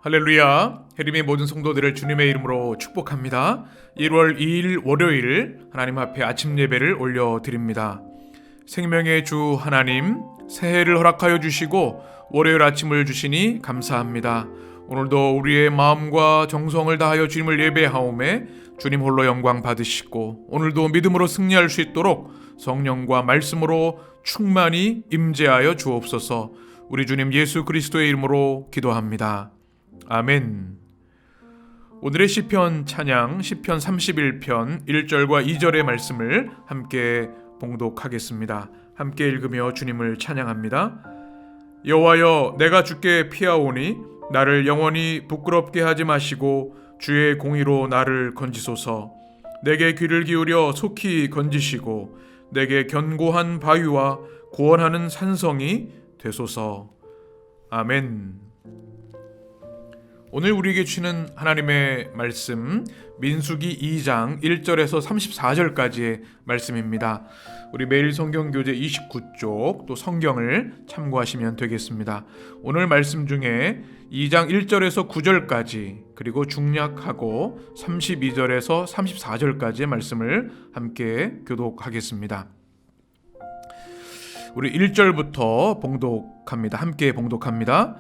할렐루야. 해림의 모든 성도들을 주님의 이름으로 축복합니다. 1월 2일 월요일 하나님 앞에 아침 예배를 올려드립니다. 생명의 주 하나님, 새해를 허락하여 주시고 월요일 아침을 주시니 감사합니다. 오늘도 우리의 마음과 정성을 다하여 주님을 예배하오매 주님 홀로 영광 받으시고 오늘도 믿음으로 승리할 수 있도록 성령과 말씀으로 충만히 임재하여 주옵소서. 우리 주님 예수 그리스도의 이름으로 기도합니다. 아멘. 오늘의 시편 찬양 시편 31편 1절과 2절의 말씀을 함께 봉독하겠습니다. 함께 읽으며 주님을 찬양합니다. 여호와여, 내가 주께 피하오니 나를 영원히 부끄럽게 하지 마시고 주의 공의로 나를 건지소서. 내게 귀를 기울여 속히 건지시고 내게 견고한 바위와 구원하는 산성이 되소서. 아멘. 오늘 우리에게 주시는 하나님의 말씀 민수기 2장 1절에서 34절까지의 말씀입니다. 우리 매일 성경교재 29쪽 또 성경을 참고하시면 되겠습니다. 오늘 말씀 중에 2장 1절에서 9절까지 그리고 중략하고 32절에서 34절까지의 말씀을 함께 교독하겠습니다. 우리 1절부터 봉독합니다. 함께 봉독합니다.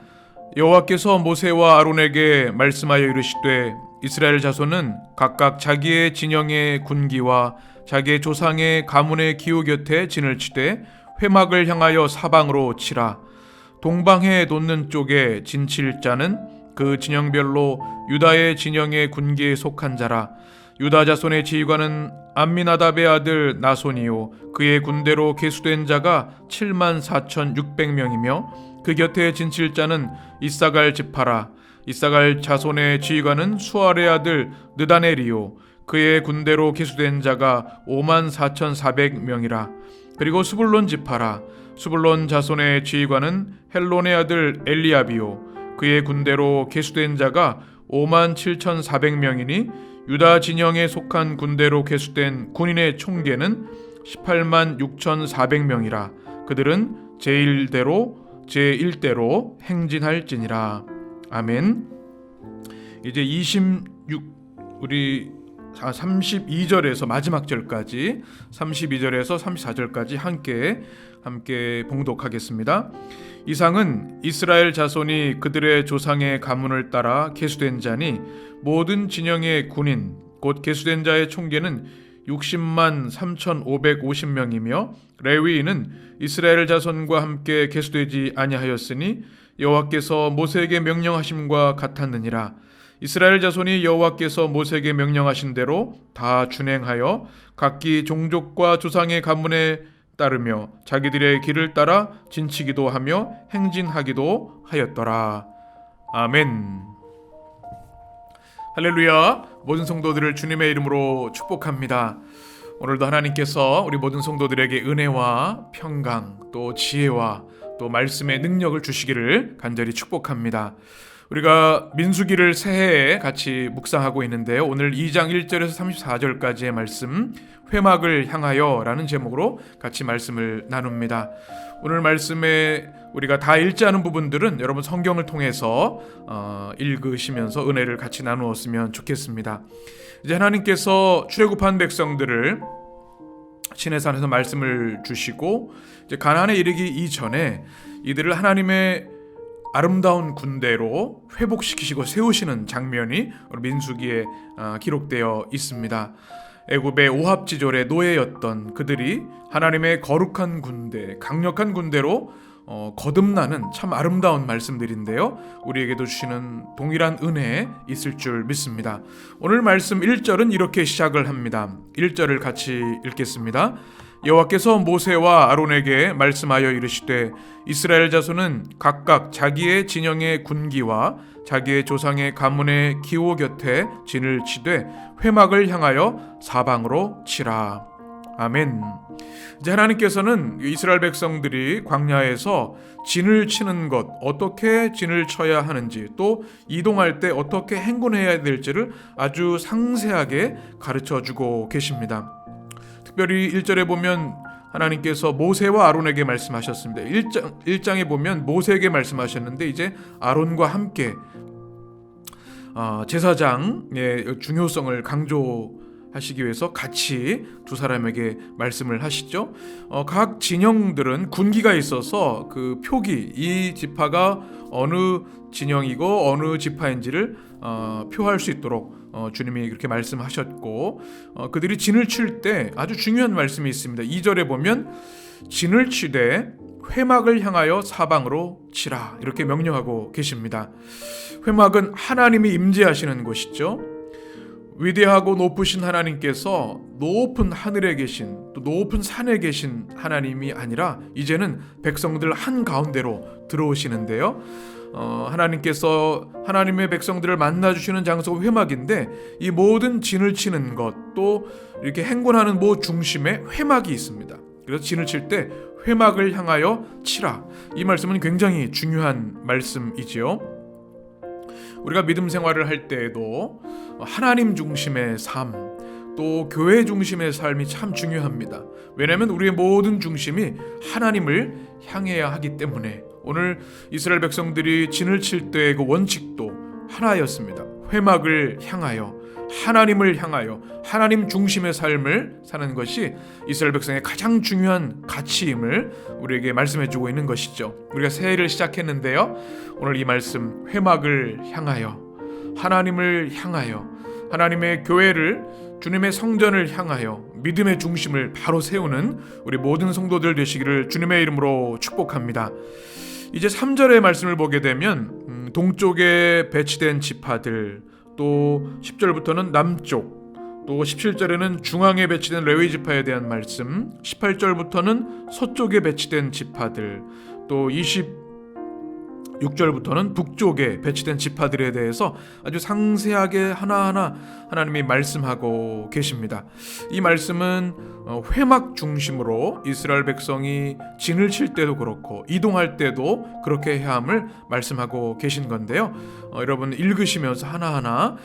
여호와께서 모세와 아론에게 말씀하여 이르시되 이스라엘 자손은 각각 자기의 진영의 군기와 자기의 조상의 가문의 기호 곁에 진을 치되 회막을 향하여 사방으로 치라. 동방해 돋는 쪽에 진칠 자는 그 진영별로 유다의 진영의 군기에 속한 자라. 유다 자손의 지휘관은 암미나답의 아들 나손이요 그의 군대로 계수된 자가 74,600명이며 그 곁에 진칠 자는 이사갈 지파라. 이사갈 자손의 지휘관은 수알의 아들 느다넬이요 그의 군대로 계수된 자가 54,400명이라. 그리고 스불론 지파라. 스불론 자손의 지휘관은 헬론의 아들 엘리압이요 그의 군대로 계수된 자가 57,400명이니 유다 진영에 속한 군대로 계수된 군인의 총계는 186,400명이라. 그들은 제1대로 행진할지니라. 아멘. 이제 32절에서 마지막 절까지 32절에서 34절까지 함께 봉독하겠습니다. 이상은 이스라엘 자손이 그들의 조상의 가문을 따라 계수된 자니 모든 진영의 군인 곧 계수된 자의 총계는 60만 3,550명이며 레위인은 이스라엘 자손과 함께 계수되지 아니하였으니 여호와께서 모세에게 명령하심과 같았느니라. 이스라엘 자손이 여호와께서 모세에게 명령하신 대로 다 준행하여 각기 종족과 조상의 가문에 따르며 자기들의 길을 따라 진치기도 하며 행진하기도 하였더라. 아멘. 할렐루야. 모든 성도들을 주님의 이름으로 축복합니다. 오늘도 하나님께서 우리 모든 성도들에게 은혜와 평강 또 지혜와 또 말씀의 능력을 주시기를 간절히 축복합니다. 우리가 민수기를 새해에 같이 묵상하고 있는데요. 오늘 2장 1절에서 34절까지의 말씀 회막을 향하여 라는 제목으로 같이 말씀을 나눕니다. 오늘 말씀에 우리가 다 읽지 않은 부분들은 여러분 성경을 통해서 읽으시면서 은혜를 같이 나누었으면 좋겠습니다. 이제 하나님께서 출애굽한 백성들을 시내산에서 말씀을 주시고 이제 가나안에 이르기 이전에 이들을 하나님의 아름다운 군대로 회복시키시고 세우시는 장면이 민수기에 기록되어 있습니다. 애굽의 오합지졸의 노예였던 그들이 하나님의 거룩한 군대, 강력한 군대로 거듭나는 참 아름다운 말씀들인데요. 우리에게도 주시는 동일한 은혜 있을 줄 믿습니다. 오늘 말씀 1절은 이렇게 시작을 합니다. 1절을 같이 읽겠습니다. 여호와께서 모세와 아론에게 말씀하여 이르시되 이스라엘 자손은 각각 자기의 진영의 군기와 자기의 조상의 가문의 기호 곁에 진을 치되 회막을 향하여 사방으로 치라. 아멘. 이제 하나님께서는 이스라엘 백성들이 광야에서 진을 치는 것, 어떻게 진을 쳐야 하는지, 또 이동할 때 어떻게 행군해야 될지를 아주 상세하게 가르쳐주고 계십니다. 특별히 1절에 보면 하나님께서 모세와 아론에게 말씀하셨습니다. 1장에 보면 모세에게 말씀하셨는데 이제 아론과 함께 제사장의 중요성을 강조하시기 위해서 같이 두 사람에게 말씀을 하시죠. 각 진영들은 군기가 있어서 그 표기, 이 지파가 어느 진영이고 어느 지파인지를 표할 수 있도록 주님이 그렇게 말씀하셨고, 그들이 진을 칠 때 아주 중요한 말씀이 있습니다. 2절에 보면 진을 치되 회막을 향하여 사방으로 치라, 이렇게 명령하고 계십니다. 회막은 하나님이 임재하시는 곳이죠. 위대하고 높으신 하나님께서 높은 하늘에 계신, 또 높은 산에 계신 하나님이 아니라 이제는 백성들 한가운데로 들어오시는데요. 하나님께서 하나님의 백성들을 만나주시는 장소가 회막인데, 이 모든 진을 치는 것, 또 이렇게 행군하는 모 중심에 회막이 있습니다. 그래서 진을 칠 때 회막을 향하여 치라, 이 말씀은 굉장히 중요한 말씀이지요. 우리가 믿음 생활을 할 때에도 하나님 중심의 삶, 또 교회 중심의 삶이 참 중요합니다. 왜냐하면 우리의 모든 중심이 하나님을 향해야 하기 때문에. 오늘 이스라엘 백성들이 진을 칠 때의 그 원칙도 하나였습니다. 회막을 향하여, 하나님을 향하여, 하나님 중심의 삶을 사는 것이 이스라엘 백성의 가장 중요한 가치임을 우리에게 말씀해주고 있는 것이죠. 우리가 새해를 시작했는데요, 오늘 이 말씀, 회막을 향하여, 하나님을 향하여, 하나님의 교회를, 주님의 성전을 향하여 믿음의 중심을 바로 세우는 우리 모든 성도들 되시기를 주님의 이름으로 축복합니다. 이제 3절의 말씀을 보게 되면 동쪽에 배치된 지파들, 또 10절부터는 남쪽, 또 17절에는 중앙에 배치된 레위 지파에 대한 말씀, 18절부터는 서쪽에 배치된 지파들, 또 26절부터는 북쪽에 배치된 지파들에 대해서 아주 상세하게 하나하나 하나님이 말씀하고 계십니다. 이 말씀은 회막 중심으로 이스라엘 백성이 진을 칠 때도 그렇고 이동할 때도 그렇게 해야 함을 말씀하고 계신 건데요. 여러분 읽으시면서 하나하나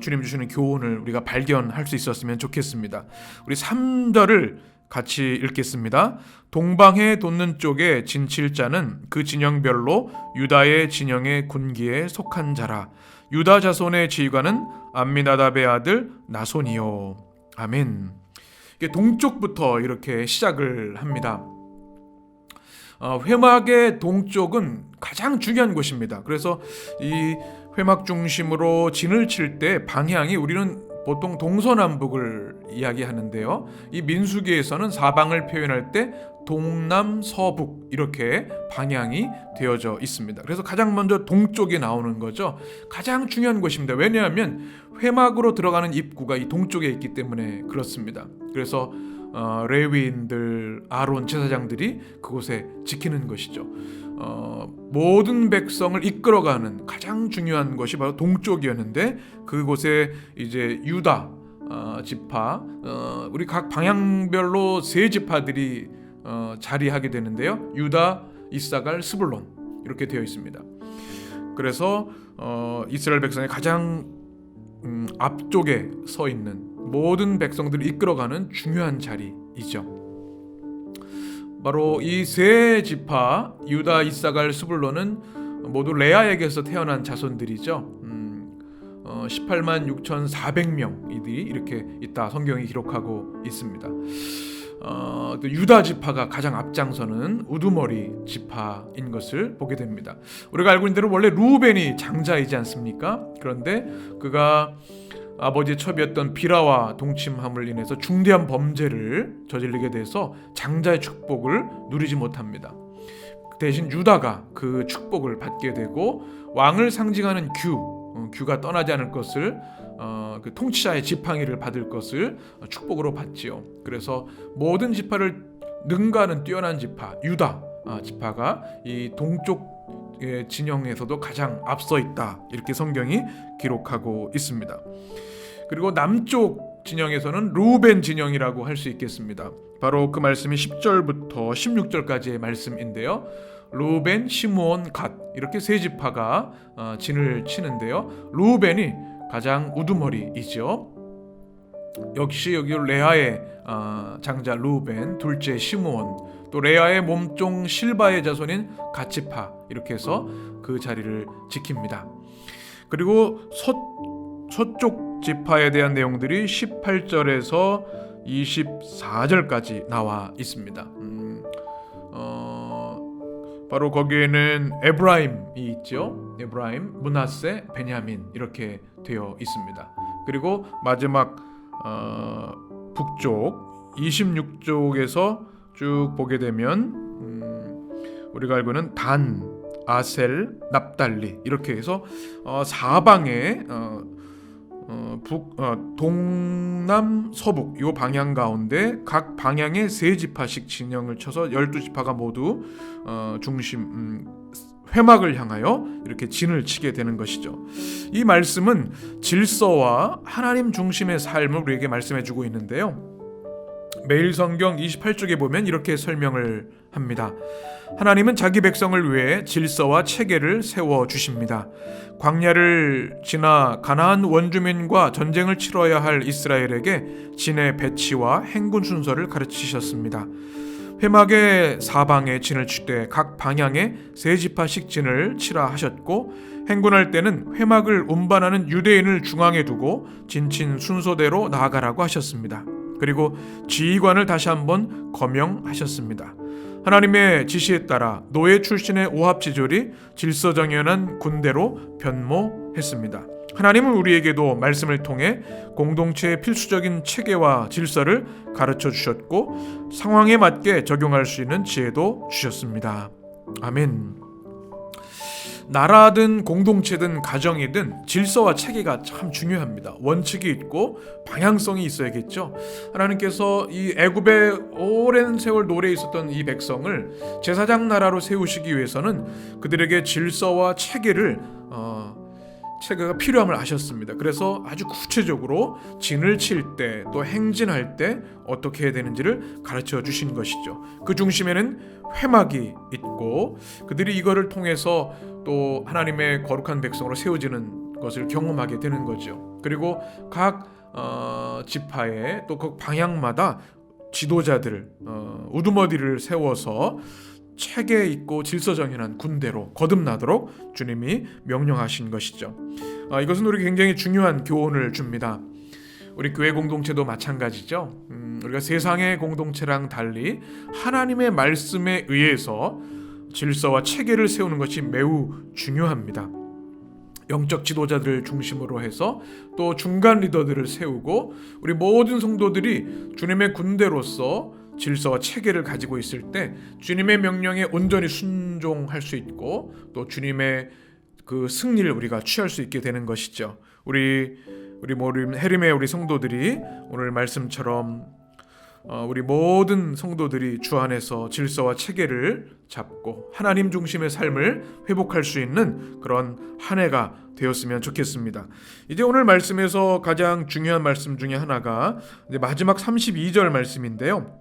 주님 주시는 교훈을 우리가 발견할 수 있었으면 좋겠습니다. 우리 3절을 같이 읽겠습니다. 동방에 돋는 쪽에 진칠 자는 그 진영별로 유다의 진영의 군기에 속한 자라. 유다 자손의 지휘관은 암미나답의 아들 나손이요. 아멘. 동쪽부터 이렇게 시작을 합니다. 회막의 동쪽은 가장 중요한 곳입니다. 그래서 이 회막 중심으로 진을 칠 때 방향이, 우리는 보통 동서남북을 이야기하는데요, 이 민수기에서는 사방을 표현할 때 동남서북 이렇게 방향이 되어져 있습니다. 그래서 가장 먼저 동쪽이 나오는 거죠. 가장 중요한 곳입니다. 왜냐하면 회막으로 들어가는 입구가 이 동쪽에 있기 때문에 그렇습니다. 그래서 레위인들, 아론 제사장들이 그곳에 지키는 것이죠. 모든 백성을 이끌어가는 가장 중요한 것이 바로 동쪽이었는데, 그곳에 이제 유다 지파, 우리 각 방향별로 세 지파들이 자리하게 되는데요. 유다, 이사갈, 스불론 이렇게 되어 있습니다. 그래서 이스라엘 백성의 가장 앞쪽에 서 있는 모든 백성들을 이끌어가는 중요한 자리이죠. 바로 이 세 지파, 유다, 이사갈, 스불론은 모두 레아에게서 태어난 자손들이죠. 18만 6,400명이들이 이렇게 있다 성경이 기록하고 있습니다. 또 유다 지파가 가장 앞장서는 우두머리 지파인 것을 보게 됩니다. 우리가 알고 있는 대로 원래 루벤이 장자이지 않습니까? 그런데 그가 아버지의 첩이었던 비라와 동침함을 인해서 중대한 범죄를 저지르게 돼서 장자의 축복을 누리지 못합니다. 대신 유다가 그 축복을 받게 되고, 왕을 상징하는 규가 떠나지 않을 것을, 그 통치자의 지팡이를 받을 것을 축복으로 받지요. 그래서 모든 지파를 능가하는 뛰어난 지파 유다 지파가 이 동쪽 진영에서도 가장 앞서 있다, 이렇게 성경이 기록하고 있습니다. 그리고 남쪽 진영에서는 루벤 진영이라고 할 수 있겠습니다. 바로 그 말씀이 10절부터 16절까지의 말씀인데요. 루벤, 시므온, 갓 이렇게 세 지파가 진을 치는데요. 루벤이 가장 우두머리이죠. 역시 여기 레아의 장자 루벤, 둘째 시므온, 또 레아의 몸종 실바의 자손인 갓 지파, 이렇게 해서 그 자리를 지킵니다. 그리고 서쪽 지파에 대한 내용들이 18절에서 24절까지 나와 있습니다. 바로 거기에는 에브라임이 있죠. 에브라임, 므낫세, 베냐민 이렇게 되어 있습니다. 그리고 마지막 북쪽 26쪽에서 쭉 보게 되면 우리가 알고 있는 단, 아셀, 납달리 이렇게 해서 사방에 동남, 서북 이 방향 가운데 각 방향에 세 지파씩 진영을 쳐서 12지파가 모두 중심 회막을 향하여 이렇게 진을 치게 되는 것이죠. 이 말씀은 질서와 하나님 중심의 삶을 우리에게 말씀해 주고 있는데요. 매일 성경 28쪽에 보면 이렇게 설명을 합니다. 하나님은 자기 백성을 위해 질서와 체계를 세워 주십니다. 광야를 지나 가나안 원주민과 전쟁을 치러야 할 이스라엘에게 진의 배치와 행군 순서를 가르치셨습니다. 회막의 사방에 진을 칠 때 각 방향에 세 지파씩 진을 치라 하셨고, 행군할 때는 회막을 운반하는 유대인을 중앙에 두고 진친 순서대로 나아가라고 하셨습니다. 그리고 지휘관을 다시 한번 거명하셨습니다. 하나님의 지시에 따라 노예 출신의 오합지졸이 질서정연한 군대로 변모했습니다. 하나님은 우리에게도 말씀을 통해 공동체의 필수적인 체계와 질서를 가르쳐 주셨고 상황에 맞게 적용할 수 있는 지혜도 주셨습니다. 아멘. 나라든 공동체든 가정이든 질서와 체계가 참 중요합니다. 원칙이 있고 방향성이 있어야겠죠. 하나님께서 이 애굽에 오랜 세월 노래에 있었던 이 백성을 제사장 나라로 세우시기 위해서는 그들에게 질서와 체계가 필요함을 아셨습니다. 그래서 아주 구체적으로 진을 칠 때 또 행진할 때 어떻게 해야 되는지를 가르쳐 주신 것이죠. 그 중심에는 회막이 있고 그들이 이거를 통해서 또 하나님의 거룩한 백성으로 세워지는 것을 경험하게 되는 거죠. 그리고 각 지파에 또 그 방향마다 지도자들 우두머리를 세워서 체계 있고 질서정연한 군대로 거듭나도록 주님이 명령하신 것이죠. 이것은 우리에게 굉장히 중요한 교훈을 줍니다. 우리 교회 공동체도 마찬가지죠. 우리가 세상의 공동체랑 달리 하나님의 말씀에 의해서 질서와 체계를 세우는 것이 매우 중요합니다. 영적 지도자들을 중심으로 해서 또 중간 리더들을 세우고 우리 모든 성도들이 주님의 군대로서 질서와 체계를 가지고 있을 때 주님의 명령에 온전히 순종할 수 있고 또 주님의 그 승리를 우리가 취할 수 있게 되는 것이죠. 우리 해림의 우리 성도들이 오늘 말씀처럼 우리 모든 성도들이 주 안에서 질서와 체계를 잡고 하나님 중심의 삶을 회복할 수 있는 그런 한 해가 되었으면 좋겠습니다. 이제 오늘 말씀에서 가장 중요한 말씀 중에 하나가 이제 마지막 32절 말씀인데요.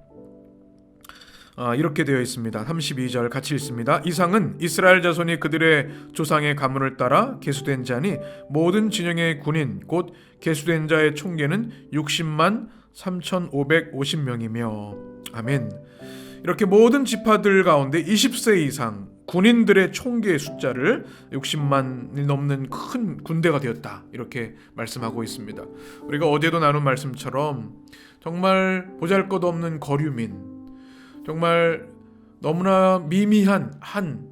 이렇게 되어 있습니다. 32절 같이 읽습니다. 이상은 이스라엘 자손이 그들의 조상의 가문을 따라 계수된 자니 모든 진영의 군인 곧 계수된 자의 총계는 60만 3,550명이며 아멘. 이렇게 모든 지파들 가운데 20세 이상 군인들의 총계의 숫자를 60만이 넘는 큰 군대가 되었다 이렇게 말씀하고 있습니다. 우리가 어제도 나눈 말씀처럼 정말 보잘것없는 거류민, 정말 너무나 미미한 한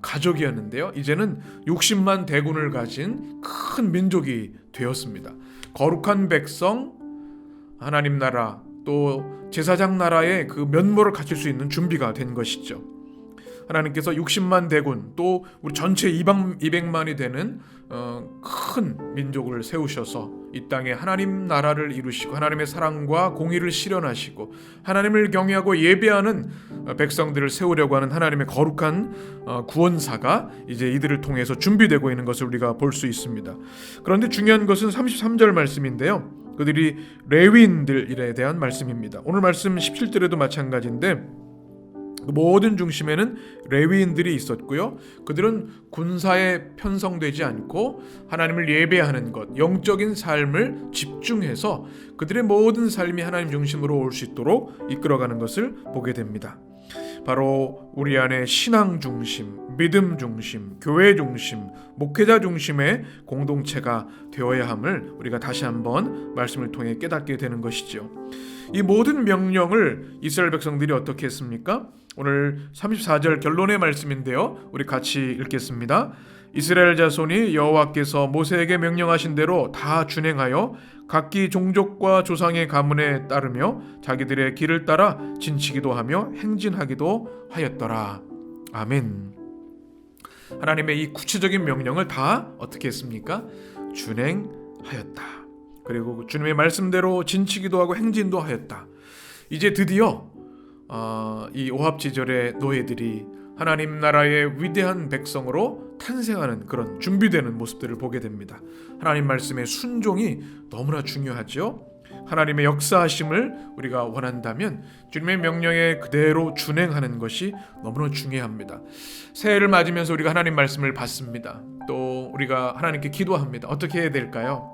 가족이었는데요. 이제는 60만 대군을 가진 큰 민족이 되었습니다. 거룩한 백성, 하나님 나라, 또 제사장 나라의 그 면모를 갖출 수 있는 준비가 된 것이죠. 하나님께서 60만 대군 또 우리 전체 200만이 되는 큰 민족을 세우셔서 이 땅에 하나님 나라를 이루시고 하나님의 사랑과 공의를 실현하시고 하나님을 경외하고 예배하는 백성들을 세우려고 하는 하나님의 거룩한 구원사가 이제 이들을 통해서 준비되고 있는 것을 우리가 볼 수 있습니다. 그런데 중요한 것은 33절 말씀인데요. 그들이 레위인들에 대한 말씀입니다. 오늘 말씀 17절에도 마찬가지인데 모든 중심에는 레위인들이 있었고요. 그들은 군사에 편성되지 않고 하나님을 예배하는 것, 영적인 삶을 집중해서 그들의 모든 삶이 하나님 중심으로 올 수 있도록 이끌어가는 것을 보게 됩니다. 바로 우리 안에 신앙 중심, 믿음 중심, 교회 중심, 목회자 중심의 공동체가 되어야 함을 우리가 다시 한번 말씀을 통해 깨닫게 되는 것이죠. 이 모든 명령을 이스라엘 백성들이 어떻게 했습니까? 오늘 34절 결론의 말씀인데요. 우리 같이 읽겠습니다. 이스라엘 자손이 여호와께서 모세에게 명령하신 대로 다 준행하여 각기 종족과 조상의 가문에 따르며 자기들의 길을 따라 진치기도 하며 행진하기도 하였더라. 아멘. 하나님의 이 구체적인 명령을 다 어떻게 했습니까? 준행하였다. 그리고 주님의 말씀대로 진치기도 하고 행진도 하였다. 이제 드디어 이 오합지절의 노예들이 하나님 나라의 위대한 백성으로 탄생하는 그런 준비되는 모습들을 보게 됩니다. 하나님 말씀의 순종이 너무나 중요하죠. 하나님의 역사하심을 우리가 원한다면 주님의 명령에 그대로 준행하는 것이 너무나 중요합니다. 새해를 맞으면서 우리가 하나님 말씀을 받습니다. 또 우리가 하나님께 기도합니다. 어떻게 해야 될까요?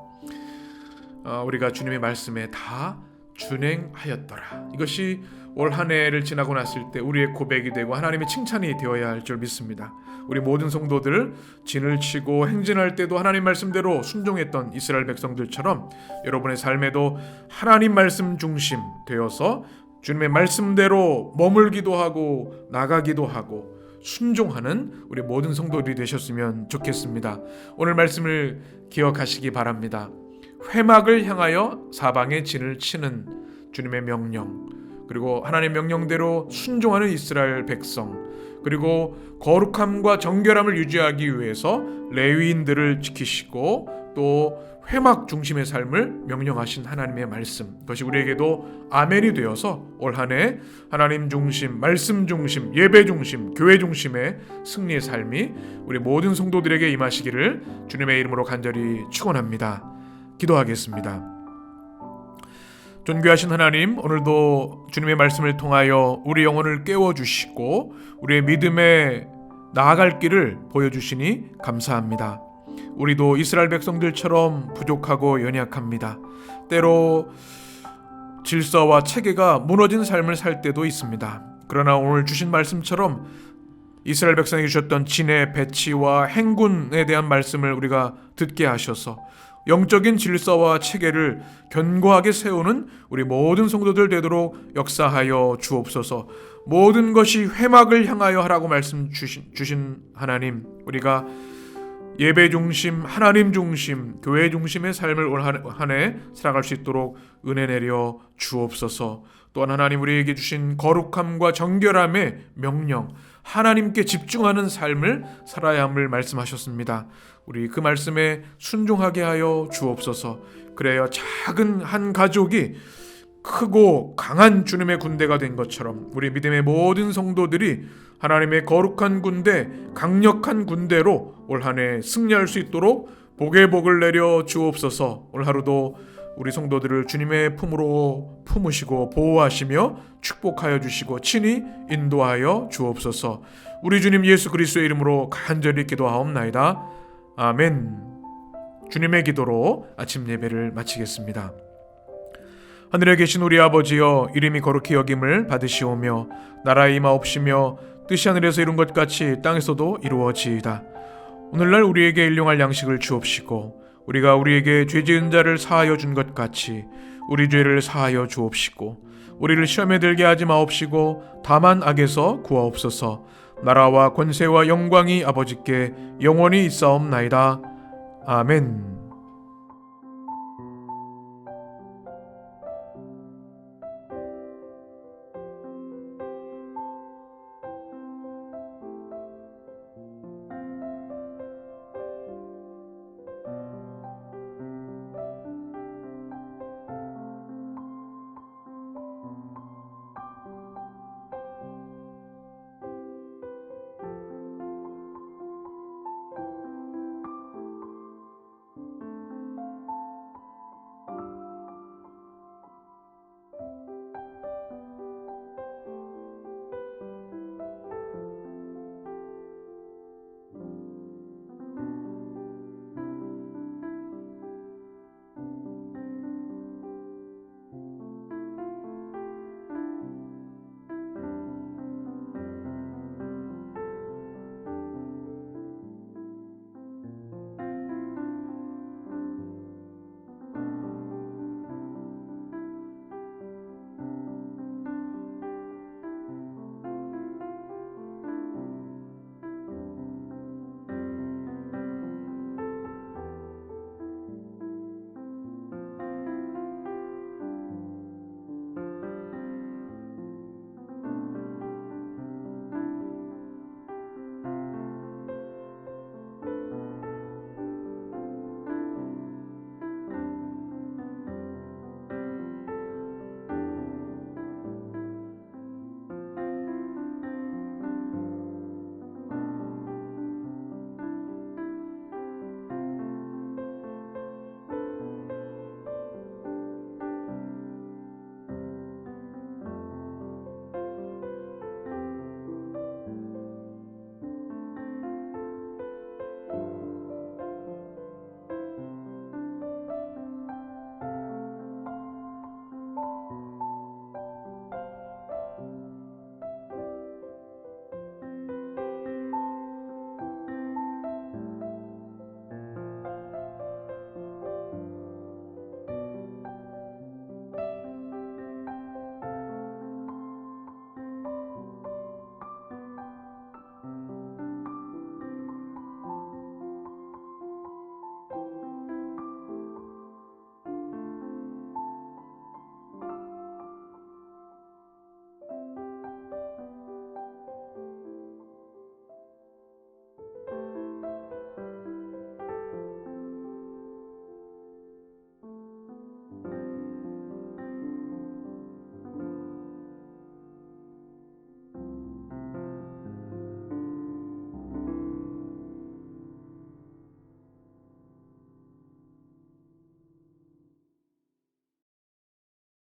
우리가 주님의 말씀에 다 준행하였더라. 이것이 올 한 해를 지나고 났을 때 우리의 고백이 되고 하나님의 칭찬이 되어야 할 줄 믿습니다. 우리 모든 성도들 진을 치고 행진할 때도 하나님 말씀대로 순종했던 이스라엘 백성들처럼 여러분의 삶에도 하나님 말씀 중심 되어서 주님의 말씀대로 머물기도 하고 나가기도 하고 순종하는 우리 모든 성도들이 되셨으면 좋겠습니다. 오늘 말씀을 기억하시기 바랍니다. 회막을 향하여 사방에 진을 치는 주님의 명령, 그리고 하나님의 명령대로 순종하는 이스라엘 백성, 그리고 거룩함과 정결함을 유지하기 위해서 레위인들을 지키시고 또 회막 중심의 삶을 명령하신 하나님의 말씀, 그것이 우리에게도 아멘이 되어서 올 한 해 하나님 중심, 말씀 중심, 예배 중심, 교회 중심의 승리의 삶이 우리 모든 성도들에게 임하시기를 주님의 이름으로 간절히 축원합니다. 기도하겠습니다. 존귀하신 하나님, 오늘도 주님의 말씀을 통하여 우리 영혼을 깨워주시고 우리의 믿음에 나아갈 길을 보여주시니 감사합니다. 우리도 이스라엘 백성들처럼 부족하고 연약합니다. 때로 질서와 체계가 무너진 삶을 살 때도 있습니다. 그러나 오늘 주신 말씀처럼 이스라엘 백성에게 주셨던 진의 배치와 행군에 대한 말씀을 우리가 듣게 하셔서 영적인 질서와 체계를 견고하게 세우는 우리 모든 성도들 되도록 역사하여 주옵소서. 모든 것이 회막을 향하여 하라고 말씀 주신 하나님, 우리가 예배 중심, 하나님 중심, 교회 중심의 삶을 올 한 해 살아갈 수 있도록 은혜 내려 주옵소서. 또한 하나님 우리에게 주신 거룩함과 정결함의 명령, 하나님께 집중하는 삶을 살아야 함을 말씀하셨습니다. 우리 그 말씀에 순종하게 하여 주옵소서. 그래야 작은 한 가족이 크고 강한 주님의 군대가 된 것처럼 우리 믿음의 모든 성도들이 하나님의 거룩한 군대, 강력한 군대로 올 한 해 승리할 수 있도록 복의 복을 내려 주옵소서. 올 하루도 우리 성도들을 주님의 품으로 품으시고 보호하시며 축복하여 주시고 친히 인도하여 주옵소서. 우리 주님 예수 그리스도의 이름으로 간절히 기도하옵나이다. 아멘. 주님의 기도로 아침 예배를 마치겠습니다. 하늘에 계신 우리 아버지여, 이름이 거룩히 여김을 받으시오며 나라의 임하옵시며 뜻이 하늘에서 이룬 것 같이 땅에서도 이루어지이다. 오늘날 우리에게 일용할 양식을 주옵시고 우리가 우리에게 죄 지은 자를 사하여 준 것 같이 우리 죄를 사하여 주옵시고 우리를 시험에 들게 하지 마옵시고 다만 악에서 구하옵소서. 나라와 권세와 영광이 아버지께 영원히 있사옵나이다. 아멘.